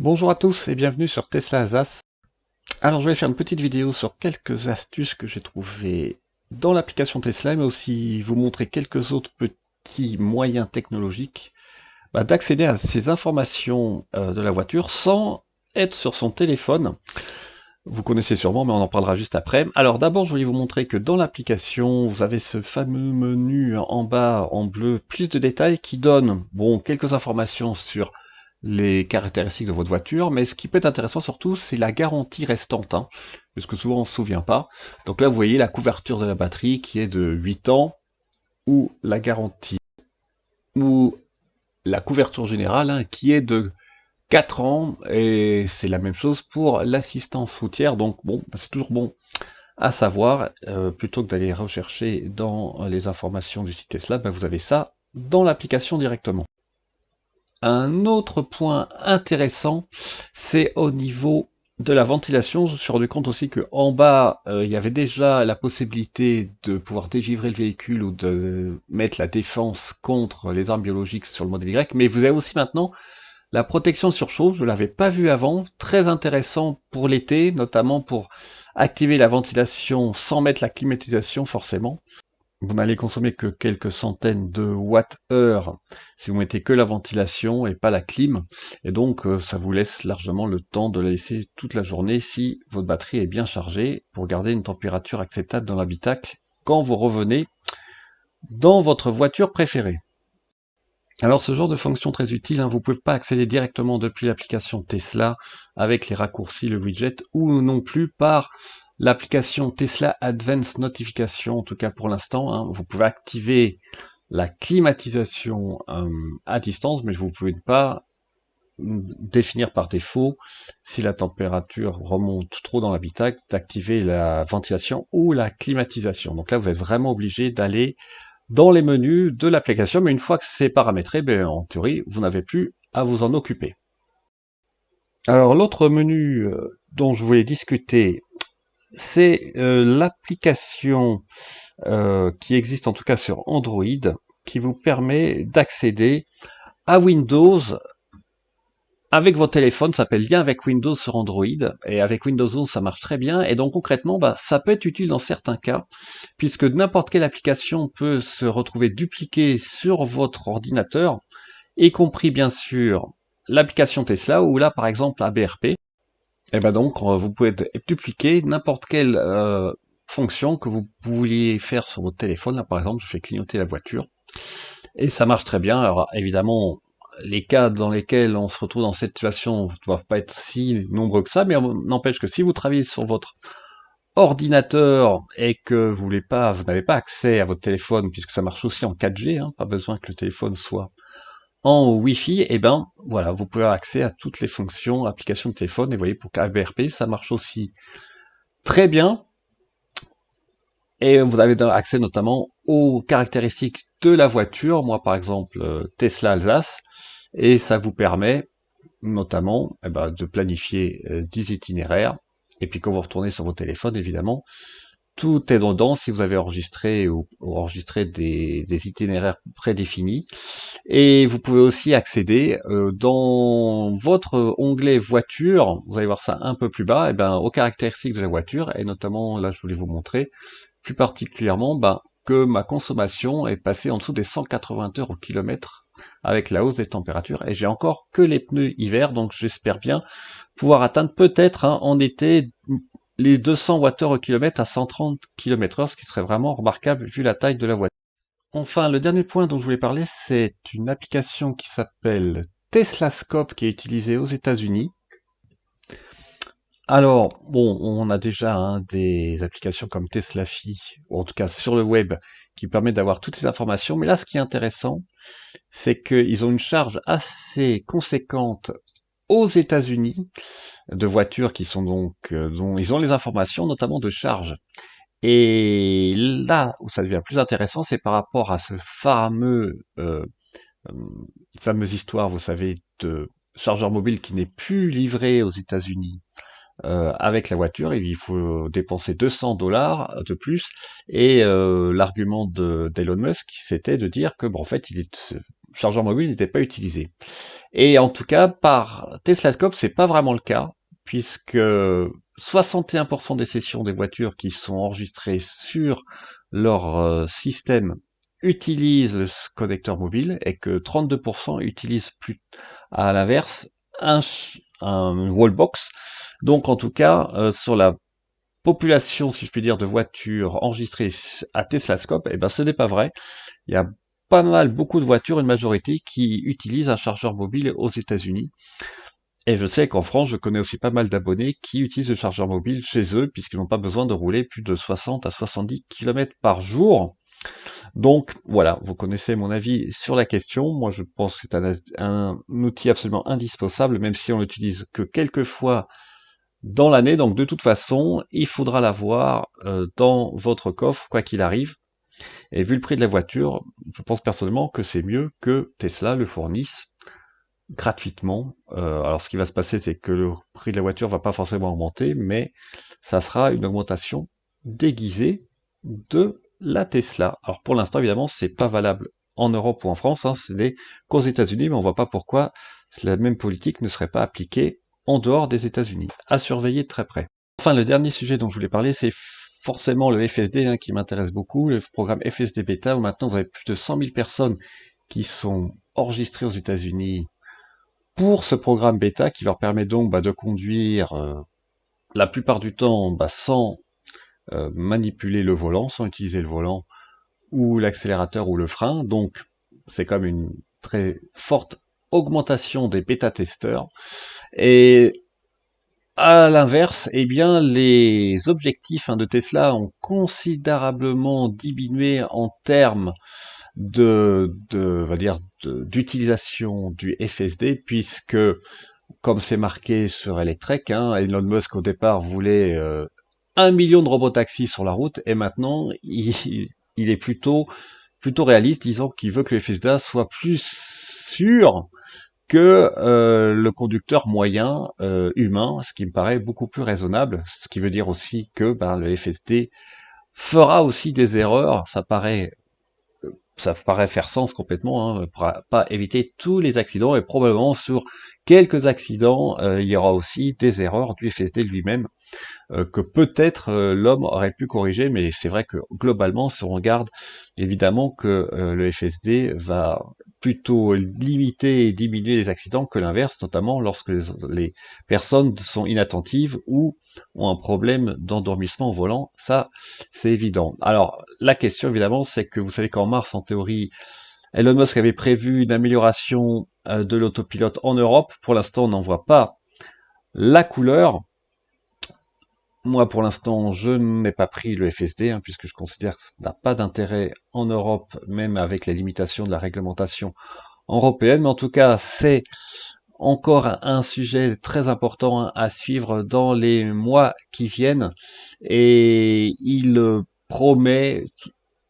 Bonjour à tous et bienvenue sur Tesla Alsace. Alors je vais faire une petite vidéo sur quelques astuces que j'ai trouvées dans l'application Tesla, mais aussi vous montrer quelques autres petits moyens technologiques d'accéder à ces informations de la voiture sans être sur son téléphone. Vous connaissez sûrement, mais on en parlera juste après. Alors d'abord, je voulais vous montrer que dans l'application, vous avez ce fameux menu en bas en bleu, plus de détails, qui donne quelques informations sur les caractéristiques de votre voiture, mais ce qui peut être intéressant surtout, c'est la garantie restante, puisque souvent on ne se souvient pas. Donc là, vous voyez la couverture de la batterie qui est de 8 ans, ou la garantie, ou la couverture générale qui est de 4 ans, et c'est la même chose pour l'assistance routière, donc c'est toujours bon à savoir, plutôt que d'aller rechercher dans les informations du site Tesla, vous avez ça dans l'application directement. Un autre point intéressant, c'est au niveau de la ventilation. Je me suis rendu compte aussi qu'en bas, il y avait déjà la possibilité de pouvoir dégivrer le véhicule ou de mettre la défense contre les armes biologiques sur le modèle Y, mais vous avez aussi maintenant la protection surchauffe, je ne l'avais pas vu avant, très intéressant pour l'été, notamment pour activer la ventilation sans mettre la climatisation forcément. Vous n'allez consommer que quelques centaines de watts-heure si vous mettez que la ventilation et pas la clim, et donc ça vous laisse largement le temps de la laisser toute la journée si votre batterie est bien chargée pour garder une température acceptable dans l'habitacle quand vous revenez dans votre voiture préférée. Alors ce genre de fonction très utile, vous ne pouvez pas accéder directement depuis l'application Tesla avec les raccourcis, le widget, ou non plus par l'application Tesla Advanced Notification, en tout cas pour l'instant. Vous pouvez activer la climatisation à distance, mais vous ne pouvez pas définir par défaut, si la température remonte trop dans l'habitacle, d'activer la ventilation ou la climatisation. Donc là, vous êtes vraiment obligé d'aller dans les menus de l'application, mais une fois que c'est paramétré, en théorie, vous n'avez plus à vous en occuper. Alors l'autre menu dont je voulais discuter, c'est l'application qui existe en tout cas sur Android, qui vous permet d'accéder à Windows avec votre téléphone. Ça s'appelle Lien avec Windows sur Android, et avec Windows 11 ça marche très bien, et donc concrètement ça peut être utile dans certains cas, puisque n'importe quelle application peut se retrouver dupliquée sur votre ordinateur, y compris bien sûr l'application Tesla, ou là par exemple la BRP, et donc vous pouvez dupliquer n'importe quelle fonction que vous vouliez faire sur votre téléphone. Là par exemple je fais clignoter la voiture, et ça marche très bien. Alors évidemment, les cas dans lesquels on se retrouve dans cette situation ne doivent pas être si nombreux que ça, mais n'empêche que si vous travaillez sur votre ordinateur et que vous n'avez pas accès à votre téléphone, puisque ça marche aussi en 4G, pas besoin que le téléphone soit en Wi-Fi, et voilà, vous pouvez avoir accès à toutes les fonctions, applications de téléphone, et vous voyez, pour KBRP, ça marche aussi très bien. Et vous avez accès notamment aux caractéristiques de la voiture, moi par exemple Tesla Alsace, et ça vous permet notamment de planifier des itinéraires, et puis quand vous retournez sur vos téléphones, évidemment, tout est dedans si vous avez enregistré ou enregistré des itinéraires prédéfinis. Et vous pouvez aussi accéder dans votre onglet voiture, vous allez voir ça un peu plus bas, aux caractéristiques de la voiture, et notamment là je voulais vous montrer plus particulièrement que ma consommation est passée en dessous des 180 heures au kilomètre avec la hausse des températures, et j'ai encore que les pneus hiver, donc j'espère bien pouvoir atteindre peut-être en été les 200 Wh au kilomètre à 130 km/h, ce qui serait vraiment remarquable vu la taille de la voiture. Enfin, le dernier point dont je voulais parler, c'est une application qui s'appelle Teslascope, qui est utilisée aux États-Unis. Alors, on a déjà des applications comme Teslafi, ou en tout cas sur le web, qui permet d'avoir toutes ces informations, mais là, ce qui est intéressant, c'est qu'ils ont une charge assez conséquente aux États-Unis de voitures qui sont donc dont ils ont les informations, notamment de charge. Et là où ça devient plus intéressant, c'est par rapport à ce fameuse histoire, vous savez, de chargeur mobile qui n'est plus livré aux États-Unis avec la voiture. Il faut dépenser 200 $ de plus, et l'argument d'Elon Musk, c'était de dire que en fait, ce chargeur mobile n'était pas utilisé. Et en tout cas, par Teslascope, c'est pas vraiment le cas, puisque 61% des sessions des voitures qui sont enregistrées sur leur système utilisent le connecteur mobile et que 32% utilisent plus, à l'inverse, un wallbox. Donc en tout cas, sur la population, si je puis dire, de voitures enregistrées à Teslascope, eh ben ce n'est pas vrai. Il y a pas mal, beaucoup de voitures, une majorité, qui utilisent un chargeur mobile aux États-Unis. Et je sais qu'en France, je connais aussi pas mal d'abonnés qui utilisent le chargeur mobile chez eux, puisqu'ils n'ont pas besoin de rouler plus de 60 à 70 km par jour. Donc voilà, vous connaissez mon avis sur la question. Moi, je pense que c'est un outil absolument indispensable, même si on l'utilise que quelques fois dans l'année. Donc de toute façon, il faudra l'avoir dans votre coffre, quoi qu'il arrive. Et vu le prix de la voiture, je pense personnellement que c'est mieux que Tesla le fournisse gratuitement. Alors ce qui va se passer, c'est que le prix de la voiture va pas forcément augmenter, mais ça sera une augmentation déguisée de la Tesla. Alors pour l'instant, évidemment, c'est pas valable en Europe ou en France, hein, ce n'est qu'aux États-Unis, mais on voit pas pourquoi la même politique ne serait pas appliquée en dehors des États-Unis. À surveiller de très près. Enfin, le dernier sujet dont je voulais parler, c'est forcément le FSD, hein, qui m'intéresse beaucoup, le programme FSD Beta, où maintenant vous avez plus de 100 000 personnes qui sont enregistrées aux États-Unis pour ce programme bêta qui leur permet donc de conduire la plupart du temps sans manipuler le volant, sans utiliser le volant ou l'accélérateur ou le frein. Donc c'est comme une très forte augmentation des bêta-testeurs. Et à l'inverse, eh bien, les objectifs de Tesla ont considérablement diminué en termes on va dire, d'utilisation du FSD, puisque comme c'est marqué sur Electrek, hein, Elon Musk au départ voulait 1 million de robotaxis sur la route, et maintenant il est plutôt réaliste, disant qu'il veut que le FSDA soit plus sûr que le conducteur moyen humain, ce qui me paraît beaucoup plus raisonnable, ce qui veut dire aussi que le FSD fera aussi des erreurs, ça paraît faire sens complètement, hein, pour pas éviter tous les accidents, et probablement sur quelques accidents, il y aura aussi des erreurs du FSD lui-même, que peut-être l'homme aurait pu corriger, mais c'est vrai que globalement, si on regarde, évidemment que le FSD va plutôt limiter et diminuer les accidents que l'inverse, notamment lorsque les personnes sont inattentives ou ont un problème d'endormissement au volant, ça c'est évident. Alors la question évidemment, c'est que vous savez qu'en mars, en théorie, Elon Musk avait prévu une amélioration de l'autopilote en Europe. Pour l'instant, on n'en voit pas la couleur. Moi, pour l'instant, je n'ai pas pris le FSD, hein, puisque je considère que ça n'a pas d'intérêt en Europe, même avec les limitations de la réglementation européenne. Mais en tout cas, c'est encore un sujet très important, hein, à suivre dans les mois qui viennent. Et il promet,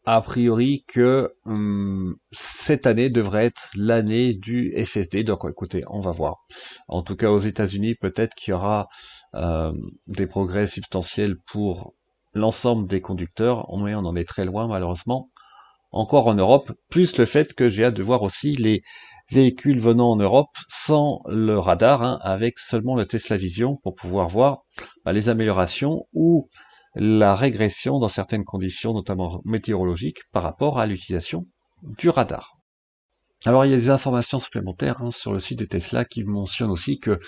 a priori, que cette année devrait être l'année du FSD. Donc écoutez, on va voir. En tout cas, aux États-Unis, peut-être qu'il y aura des progrès substantiels pour l'ensemble des conducteurs, mais on en est très loin malheureusement. Encore en Europe, plus le fait que j'ai hâte de voir aussi les véhicules venant en Europe sans le radar, hein, avec seulement le Tesla Vision pour pouvoir voir les améliorations ou la régression dans certaines conditions, notamment météorologiques, par rapport à l'utilisation du radar. Alors il y a des informations supplémentaires, hein, sur le site de Tesla qui mentionnent aussi que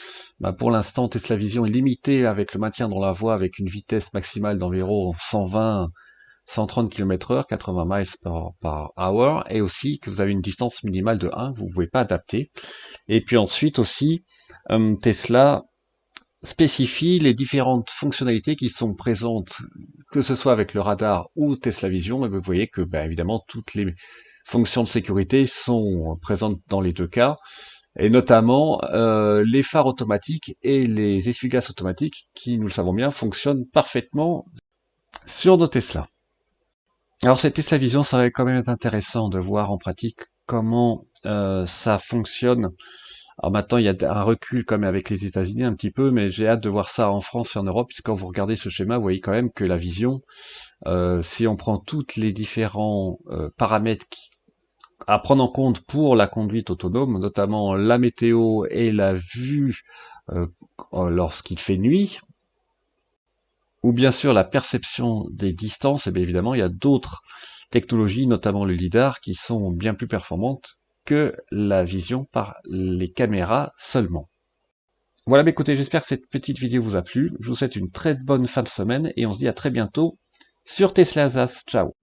pour l'instant Tesla Vision est limitée avec le maintien dans la voie avec une vitesse maximale d'environ 120-130 km/h, 80 miles par hour, et aussi que vous avez une distance minimale de 1 que vous ne pouvez pas adapter. Et puis ensuite aussi, Tesla spécifie les différentes fonctionnalités qui sont présentes, que ce soit avec le radar ou Tesla Vision, et vous voyez que évidemment toutes les fonctions de sécurité sont présentes dans les deux cas, et notamment les phares automatiques et les essuie-glaces automatiques qui, nous le savons bien, fonctionnent parfaitement sur nos Tesla. Alors cette Tesla Vision, ça va quand même être intéressant de voir en pratique comment ça fonctionne. Alors maintenant, il y a un recul quand même avec les États-Unis un petit peu, mais j'ai hâte de voir ça en France et en Europe, puisque quand vous regardez ce schéma, vous voyez quand même que la vision, si on prend toutes les différents paramètres à prendre en compte pour la conduite autonome, notamment la météo et la vue lorsqu'il fait nuit, ou bien sûr la perception des distances. Et bien évidemment, il y a d'autres technologies, notamment le LiDAR, qui sont bien plus performantes que la vision par les caméras seulement. Voilà, bah écoutez, j'espère que cette petite vidéo vous a plu. Je vous souhaite une très bonne fin de semaine et on se dit à très bientôt sur Tesla Azaz. Ciao!